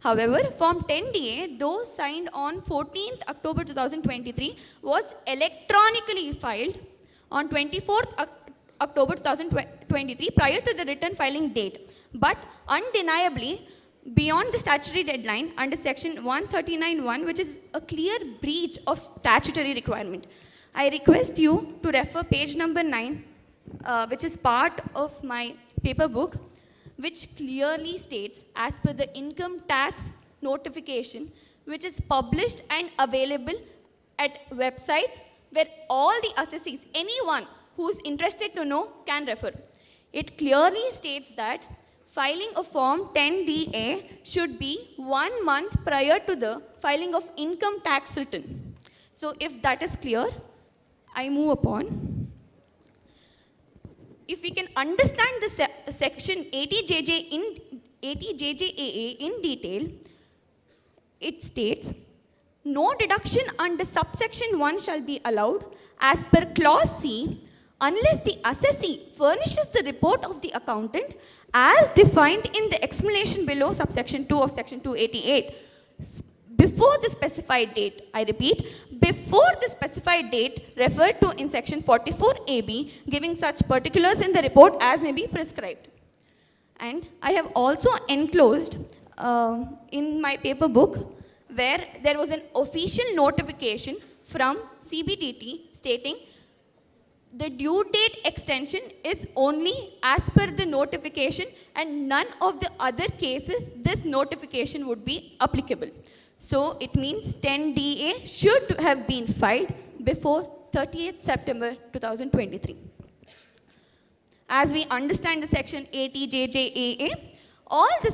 However, Form 10DA, though signed on 14th October 2023, was electronically filed on 24th October 2023 prior to the return filing date, but undeniably beyond the statutory deadline under Section 139(1), which is a clear breach of statutory requirement. I request you to refer page number 9, which is part of my paper book, which clearly states, as per the income tax notification, which is published and available at websites where all the assessees, anyone who is interested to know, can refer. It clearly states that filing of Form 10DA should be 1 month prior to the filing of income tax return. So if that is clear, I move upon. If we can understand the section 80 JJAA in detail, it states, no deduction under subsection 1 shall be allowed as per clause C unless the assessee furnishes the report of the accountant as defined in the explanation below subsection 2 of section 288 before the specified date. I repeat, before the specified date referred to in section 44AB, giving such particulars in the report as may be prescribed. And I have also enclosed in my paper book where there was an official notification from CBDT stating the due date extension is only as per the notification, and none of the other cases this notification would be applicable. So it means 10DA should have been filed before 30th September 2023. As we understand the section 80 JJAA, all the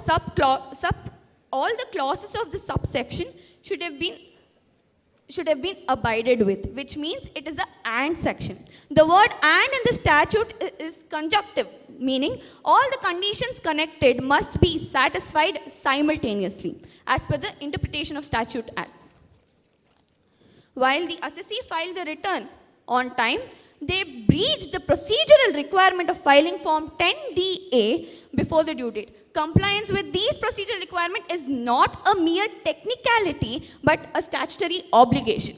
clauses of the subsection should have been abided with, which means it is a and section. The word and in the statute is conjunctive, meaning all the conditions connected must be satisfied simultaneously as per the interpretation of Statute Act. While the assessee filed the return on time, they breached the procedural requirement of filing Form 10DA before the due date. Compliance with these procedural requirements is not a mere technicality but a statutory obligation.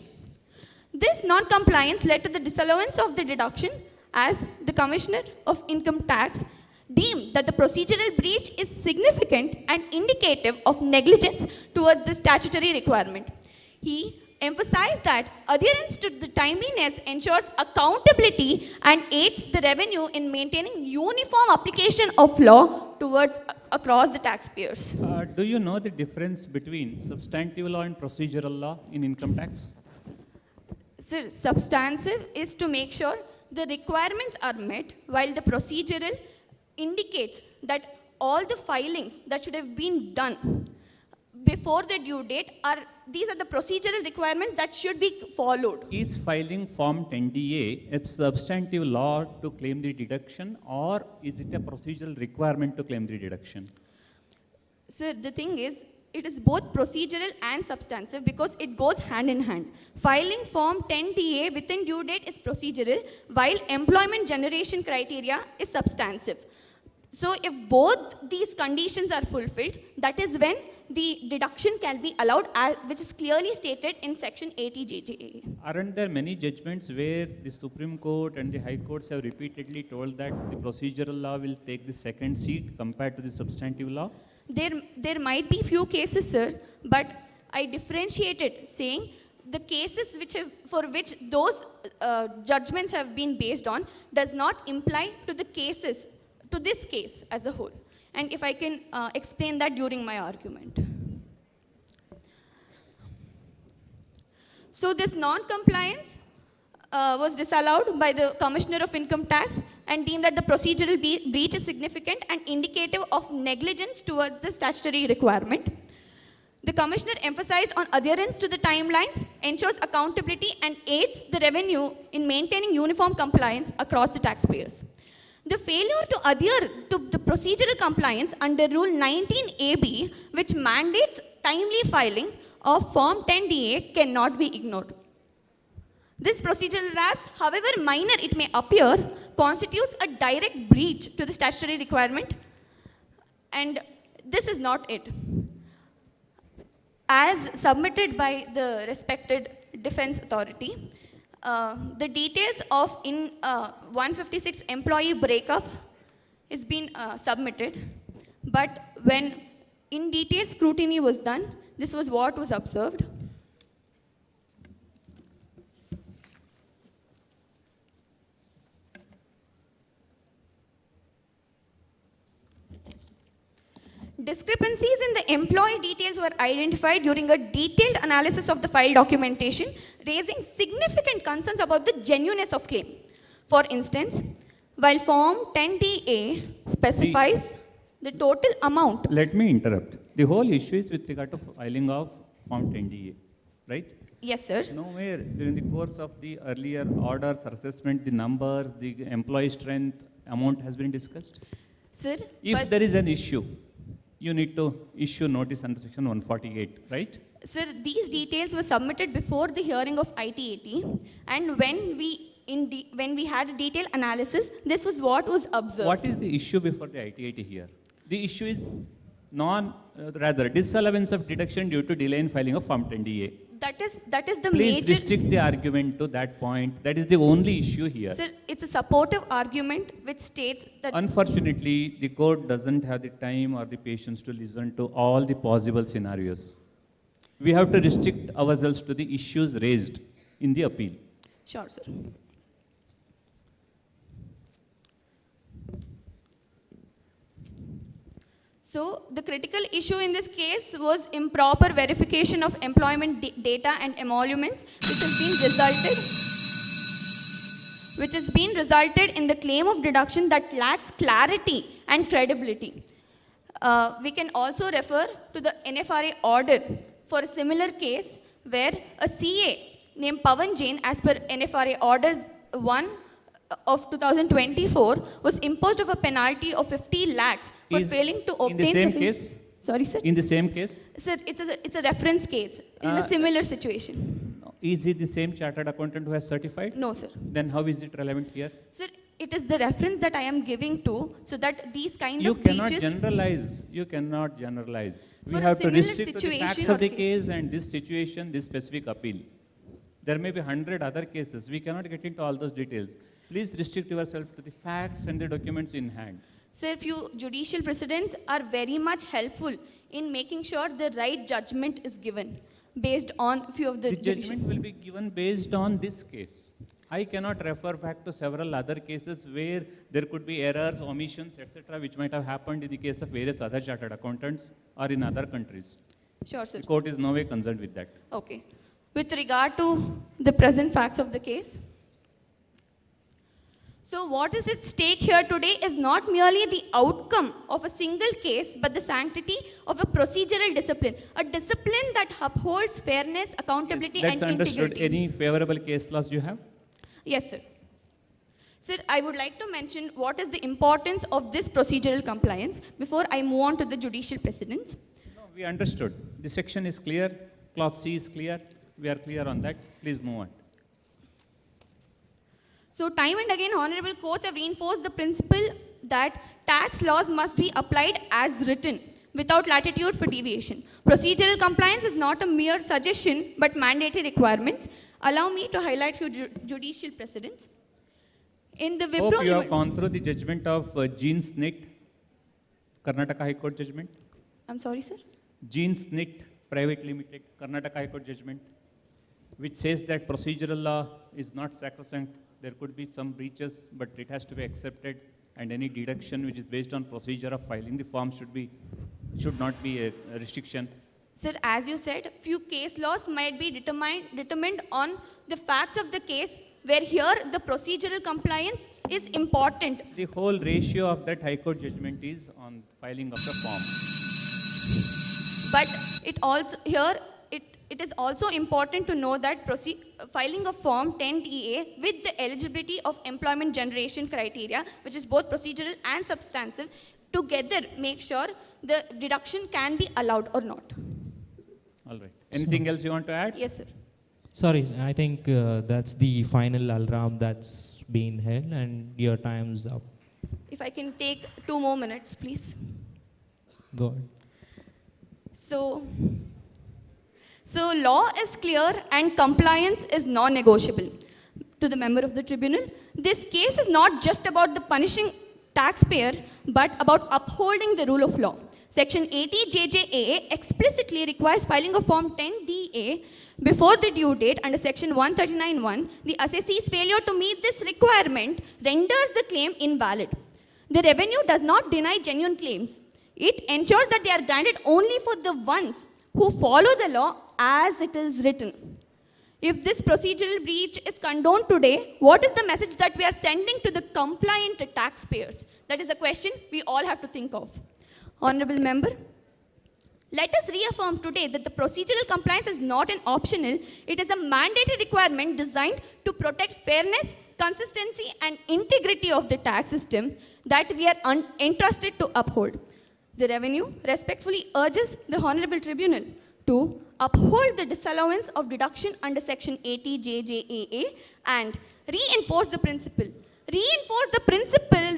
This non-compliance led to the disallowance of the deduction, as the Commissioner of Income Tax deemed that the procedural breach is significant and indicative of negligence towards the statutory requirement. He emphasized that adherence to the timeliness ensures accountability and aids the revenue in maintaining uniform application of law towards across the taxpayers. Do you know the difference between substantive law and procedural law in income tax? Sir, substantive is to make sure the requirements are met while the procedural indicates that all the filings that should have been done before the due date these are the procedural requirements that should be followed. Is filing Form 10DA a substantive law to claim the deduction, or is it a procedural requirement to claim the deduction? Sir, the thing is, it is both procedural and substantive because it goes hand in hand. Filing Form 10DA within due date is procedural, while employment generation criteria is substantive. So if both these conditions are fulfilled, that is when the deduction can be allowed, which is clearly stated in Section 80 JJA. Aren't there many judgments where the Supreme Court and the High Courts have repeatedly told that the procedural law will take the second seat compared to the substantive law? There might be few cases, sir, but I differentiated, saying the cases for which those judgments have been based on does not imply to the cases, to this case as a whole. And if I can explain that during my argument. So this non-compliance was disallowed by the Commissioner of Income Tax and deemed that the procedural breach is significant and indicative of negligence towards the statutory requirement. The Commissioner emphasized on adherence to the timelines, ensures accountability, and aids the revenue in maintaining uniform compliance across the taxpayers. The failure to adhere to the procedural compliance under Rule 19AB, which mandates timely filing of Form 10DA, cannot be ignored. This procedural lapse, however minor it may appear, constitutes a direct breach to the statutory requirement, and this is not it. As submitted by the respected defense authority, the details of 156 employee breakup is been submitted, but when in detail scrutiny was done, this was what was observed. Discrepancies in the employee details were identified during a detailed analysis of the file documentation, raising significant concerns about the genuineness of claim. For instance, while Form 10DA specifies the total amount. Let me interrupt. The whole issue is with regard to filing of Form 10DA, right? Yes, sir. Nowhere during the course of the earlier orders or assessment, the numbers, the employee strength, amount has been discussed. Sir, If there is an issue, you need to issue notice under Section 148, right? Sir, these details were submitted before the hearing of IT-80, and when we had a detailed analysis, this was what was observed. What is the issue before the IT-80 here? The issue is disallowance of deduction due to delay in filing of Form 10DA. That is the Please major. restrict the argument to that point. That is the only issue here. Sir, it's a supportive argument which states that. Unfortunately, the court doesn't have the time or the patience to listen to all the possible scenarios. We have to restrict ourselves to the issues raised in the appeal. Sure, sir. So the critical issue in this case was improper verification of employment data and emoluments, which has been resulted in the claim of deduction that lacks clarity and credibility. We can also refer to the NFRA order for a similar case where a CA named Pawan Jain, as per NFRA orders 1 of 2024, was imposed of a penalty of 50 lakhs for failing to obtain. In the same case? Sorry, sir? In the same case? Sir, it's a reference case in a similar situation. Is it the same chartered accountant who has certified? No, sir. Then how is it relevant here? Sir, it is the reference that I am giving to, so that these kind You of cannot breaches. generalize. You cannot generalize. We For a have to similar restrict to the facts situation of the or case and this situation, this specific appeal. There may be 100 other cases. We cannot get into all those details. Please restrict yourself to the facts and the documents in hand. Sir, few judicial precedents are very much helpful in making sure the right judgment is given based on few of the The judgment will be given based on this case. I cannot refer back to several other cases where there could be errors, omissions, etc., which might have happened in the case of various other chartered accountants or in other countries. Sure, sir. The court is no way concerned with that. Okay. With regard to the present facts of the case, So what is at stake here today is not merely the outcome of a single case, but the sanctity of a procedural discipline, a discipline that upholds fairness, accountability, Yes, that's and understood. integrity. Any favorable case laws you have? Yes, sir. Sir, I would like to mention what is the importance of this procedural compliance before I move on to the judicial precedents. No, we understood. The section is clear, clause C is clear. We are clear on that. Please move on. So time and again, honorable courts have reinforced the principle that tax laws must be applied as written, without latitude for deviation. Procedural compliance is not a mere suggestion, but mandatory requirements. Allow me to highlight few judicial precedents. In the Hope Wipro you have gone through the judgment of Gene Snit, Karnataka High Court judgment. I'm sorry, sir. Gene Snit Private Limited, Karnataka High Court judgment, which says that procedural law is not sacrosanct. There could be some breaches, but it has to be accepted, and any deduction which is based on procedure of filing the form should not be a restriction. Sir, as you said, few case laws might be determined on the facts of the case, where here the procedural compliance is important. The whole ratio of that High Court judgment is on filing of the form. But it also here it is also important to know that filing of form 10DA with the eligibility of employment generation criteria, which is both procedural and substantive, together make sure the deduction can be allowed or not. All right. Anything else you want to add? Yes, sir. Sorry, I think that's the final alarm that's been held, and your time's up. If I can take 2 more minutes, please. Go ahead. So law is clear and compliance is non-negotiable. To the member of the tribunal, this case is not just about the punishing taxpayer, but about upholding the rule of law. Section 80 JJAA explicitly requires filing of Form 10DA before the due date under Section 139(1). The assessee's failure to meet this requirement renders the claim invalid. The revenue does not deny genuine claims. It ensures that they are granted only for the ones who follow the law as it is written. If this procedural breach is condoned today, what is the message that we are sending to the compliant taxpayers? That is a question we all have to think of. Honorable member, let us reaffirm today that the procedural compliance is not an optional, it is a mandatory requirement designed to protect fairness, consistency, and integrity of the tax system that we are entrusted to uphold. The revenue respectfully urges the Honorable Tribunal to uphold the disallowance of deduction under Section 80 JJAA and reinforce the principle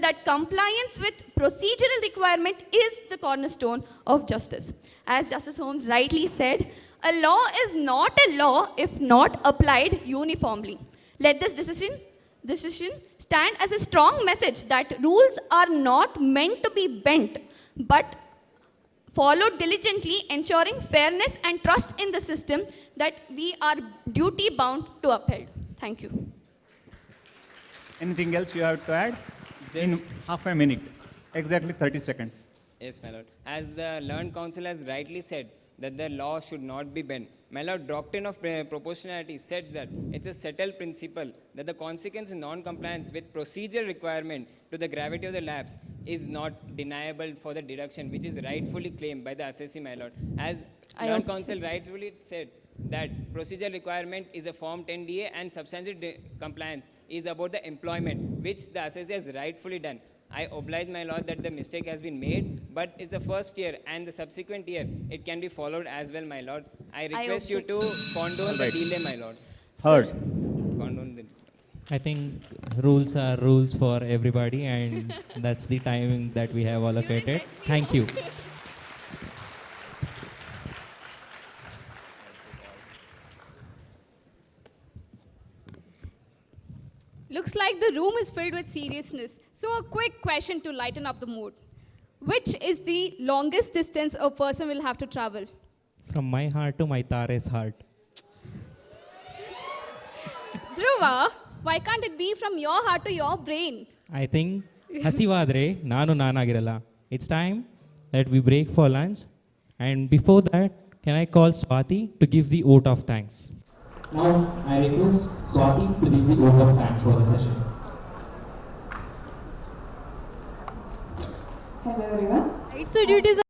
that compliance with procedural requirement is the cornerstone of justice. As Justice Holmes rightly said, a law is not a law if not applied uniformly. Let this decision stand as a strong message that rules are not meant to be bent, but followed diligently, ensuring fairness and trust in the system that we are duty bound to uphold. Thank you. Anything else you have to add? In half a minute, exactly 30 seconds. Yes, my lord. As the learned counsel has rightly said, that the law should not be bent. My lord, doctrine of proportionality said that it's a settled principle that the consequence of non-compliance with procedural requirement to the gravity of the lapse is not deniable for the deduction, which is rightfully claimed by the assessee, my lord. As learned counsel rightfully said that procedural requirement is a Form 10DA and substantive compliance is about the employment, which the assessee has rightfully done. I oblige, my lord, that the mistake has been made, but it's the first year and the subsequent year, it can be followed as well, my lord. I request you to condone the delay, my lord. Heard. Condone the I think rules are rules for everybody, and that's the timing that we have allocated. Thank you. Looks like the room is filled with seriousness. So a quick question to lighten up the mood. Which is the longest distance a person will have to travel? From my heart to my Tare's heart. Dhruva, why can't it be from your heart to your brain? I think hasivadre nanu nanagiralla. It's time that we break for lunch. And before that, can I call Swati to give the vote of thanks? Now, I request Swati to give the vote of thanks for the session. Hello everyone. Right, so due to